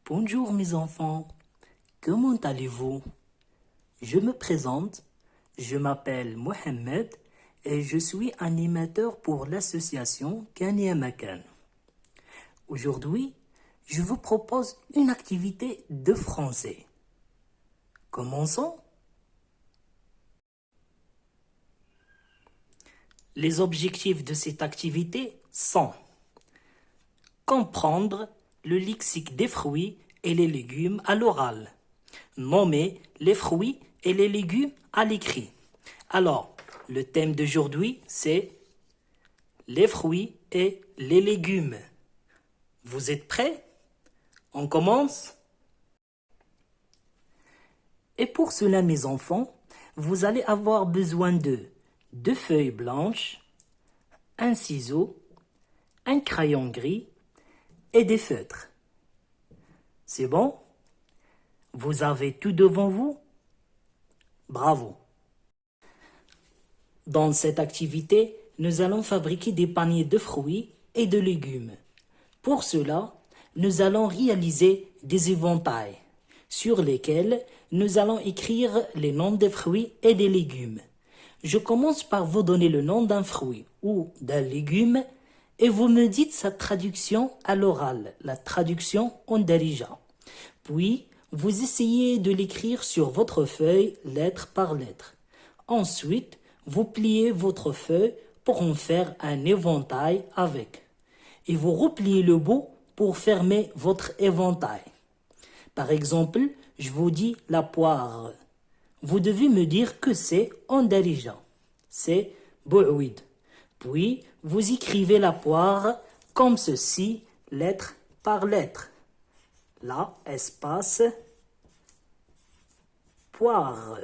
Bonjour mes enfants, comment allez-vous? Je me présente, je m'appelle Mohamed et je suis animateur pour l'association Kani Makan. Aujourd'hui, je vous propose une activité de français. Commençons. Les objectifs de cette activité sont comprendre le lexique des fruits et les légumes à l'oral, nommer les fruits et les légumes à l'écrit. Alors, le thème d'aujourd'hui, c'est les fruits et les légumes. Vous êtes prêts? On commence? Et pour cela, mes enfants, vous allez avoir besoin de 2 feuilles blanches, un ciseau, un crayon gris et des feutres. C'est bon? Vous avez tout devant vous? Bravo! Dans cette activité, nous allons fabriquer des paniers de fruits et de légumes. Pour cela, nous allons réaliser des éventails sur lesquels nous allons écrire les noms des fruits et des légumes. Je commence par vous donner le nom d'un fruit ou d'un légume et vous me dites sa traduction à l'oral, la traduction en darija. Puis, vous essayez de l'écrire sur votre feuille lettre par lettre. Ensuite, vous pliez votre feuille pour en faire un éventail avec. Et vous repliez le bout pour fermer votre éventail. Par exemple, je vous dis la poire. Vous devez me dire que c'est en darija. C'est bou'ouid. Puis, vous écrivez la poire comme ceci, lettre par lettre. Là, espace, poire.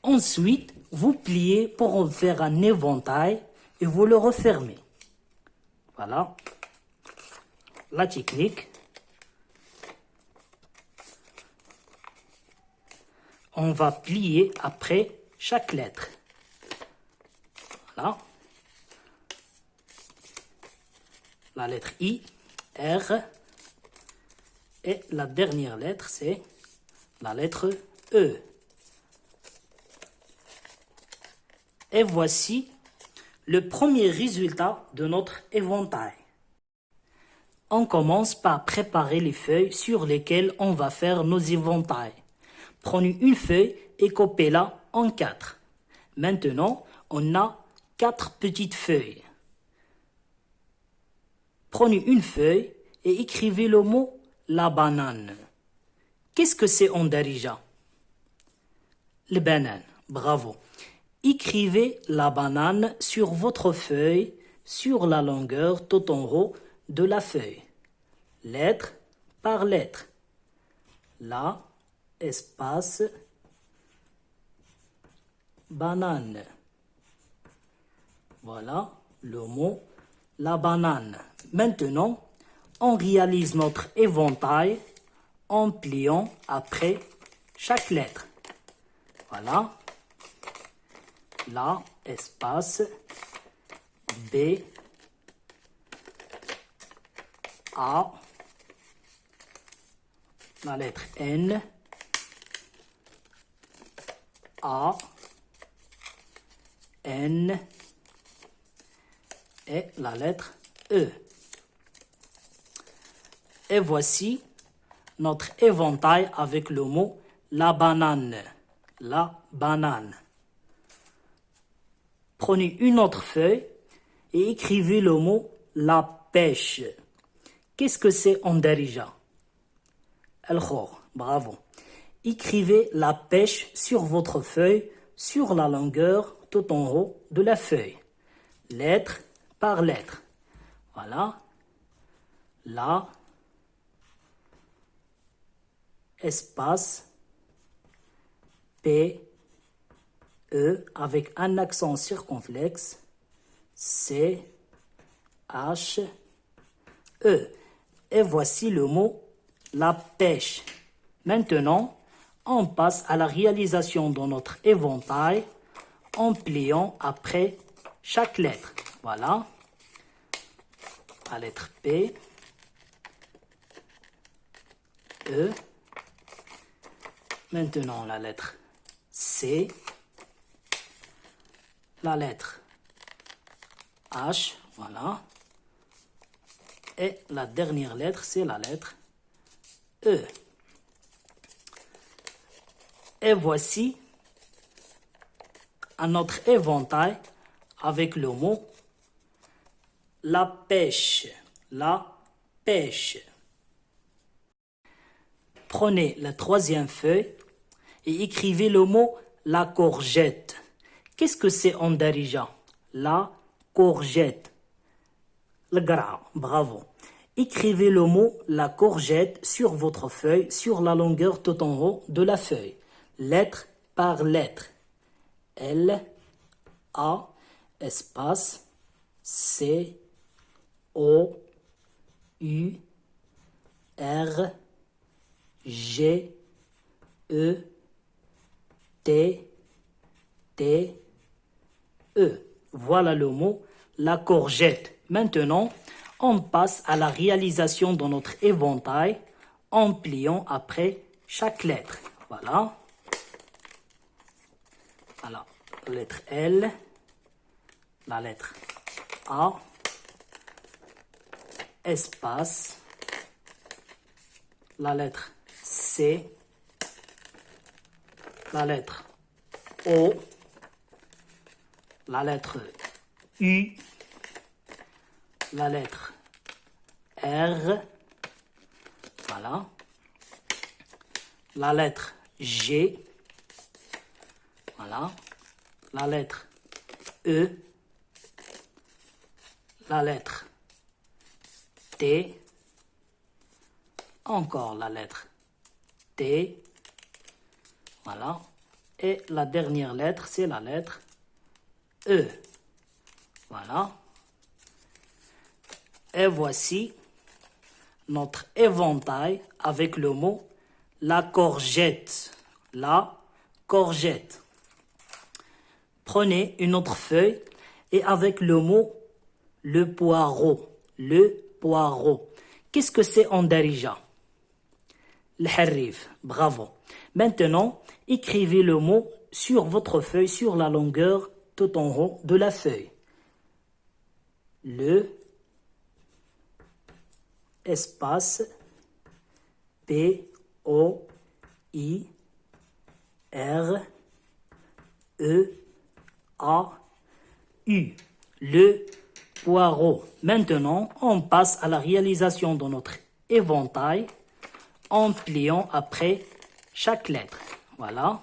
Ensuite, vous pliez pour en faire un éventail et vous le refermez. Voilà la technique. On va plier après chaque lettre. Voilà. La lettre I, R, et la dernière lettre, c'est la lettre E. Et voici le premier résultat de notre éventail. On commence par préparer les feuilles sur lesquelles on va faire nos éventails. Prenez une feuille et coupez-la en 4. Maintenant, on a 4 petites feuilles. Prenez une feuille et écrivez le mot la banane. Qu'est-ce que c'est en darija? Le banane, bravo. Écrivez la banane sur votre feuille, sur la longueur tout en haut de la feuille. Lettre par lettre. La, espace, banane. Voilà le mot la banane. Maintenant, on réalise notre éventail en pliant après chaque lettre. Voilà. La, espace, B, A, la lettre N, A, N et la lettre E. Et voici notre éventail avec le mot la banane. La banane. Prenez une autre feuille et écrivez le mot la pêche. Qu'est-ce que c'est en darija? Al-Khor, bravo. Écrivez la pêche sur votre feuille, sur la longueur tout en haut de la feuille. Lettre par lettre. Voilà. La, espace, P, E avec un accent circonflexe, C, H, E. Et voici le mot la pêche. Maintenant, on passe à la réalisation de notre éventail en pliant après chaque lettre. Voilà. La lettre P, E. Maintenant la lettre C, la lettre H, voilà. Et la dernière lettre, c'est la lettre E. Et voici un autre éventail avec le mot la pêche, la pêche. Prenez la troisième feuille et écrivez le mot la courgette. Qu'est-ce que c'est en darija? La courgette. Le gra, bravo. Écrivez le mot la courgette sur votre feuille, sur la longueur tout en haut de la feuille. Lettre par lettre. L, A, espace, C, O, U, R, G, E, T, T, E. Voilà le mot la courgette. Maintenant, on passe à la réalisation de notre éventail en pliant après chaque lettre. Voilà. Voilà. La lettre L, la lettre A, espace, la lettre C, la lettre O, la lettre U, la lettre R, voilà, la lettre G, voilà, la lettre E, la lettre T, encore la lettre T, voilà, et la dernière lettre, c'est la lettre E, voilà. Et voici notre éventail avec le mot la courgette, la courgette. Prenez une autre feuille et avec le mot le poireau, le poireau. Qu'est-ce que c'est en darija? Le harif, bravo. Maintenant, écrivez le mot sur votre feuille, sur la longueur tout en haut de la feuille. Le espace P O I R E A U, le poireau. Maintenant, on passe à la réalisation de notre éventail en pliant après chaque lettre. Voilà,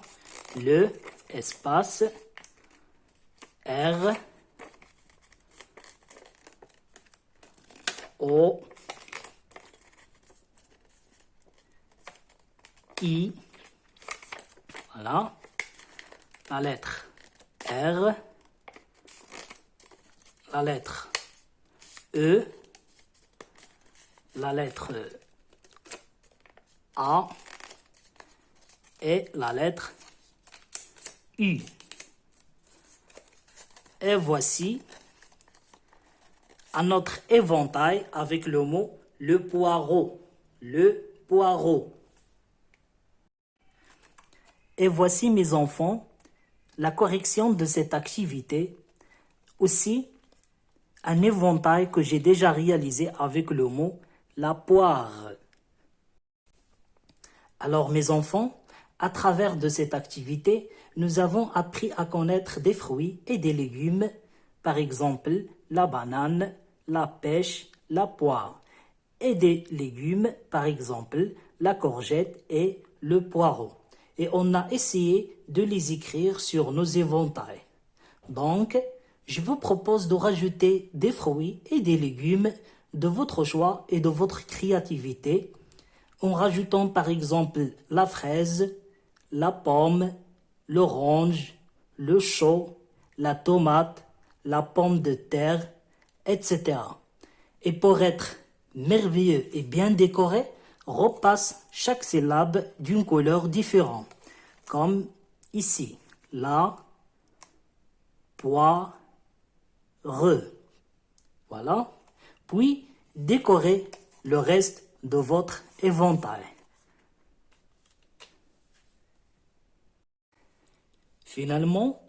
le espace R O I, voilà, la lettre R, la lettre E, la lettre A et la lettre U. Et voici un autre éventail avec le mot le poireau, le poireau. Et voici mes enfants, la correction de cette activité, aussi un éventail que j'ai déjà réalisé avec le mot la poire. Alors mes enfants, à travers de cette activité, nous avons appris à connaître des fruits et des légumes, par exemple la banane, la pêche, la poire, et des légumes, par exemple la courgette et le poireau. Et on a essayé de les écrire sur nos éventails. Donc, je vous propose de rajouter des fruits et des légumes de votre choix et de votre créativité en rajoutant par exemple la fraise, la pomme, l'orange, le chou, la tomate, la pomme de terre, etc. Et pour être merveilleux et bien décoré, repasse chaque syllabe d'une couleur différente, comme ici, la, poire, voilà. Puis décorez le reste de votre éventail. Finalement,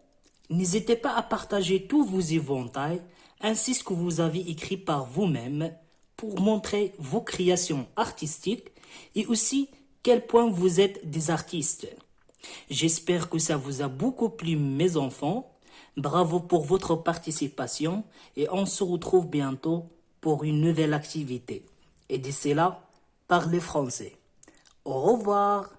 n'hésitez pas à partager tous vos éventails ainsi ce que vous avez écrit par vous-même pour montrer vos créations artistiques et aussi quel point vous êtes des artistes. J'espère que ça vous a beaucoup plu, mes enfants. Bravo pour votre participation et on se retrouve bientôt pour une nouvelle activité. Et d'ici là, parlez français. Au revoir.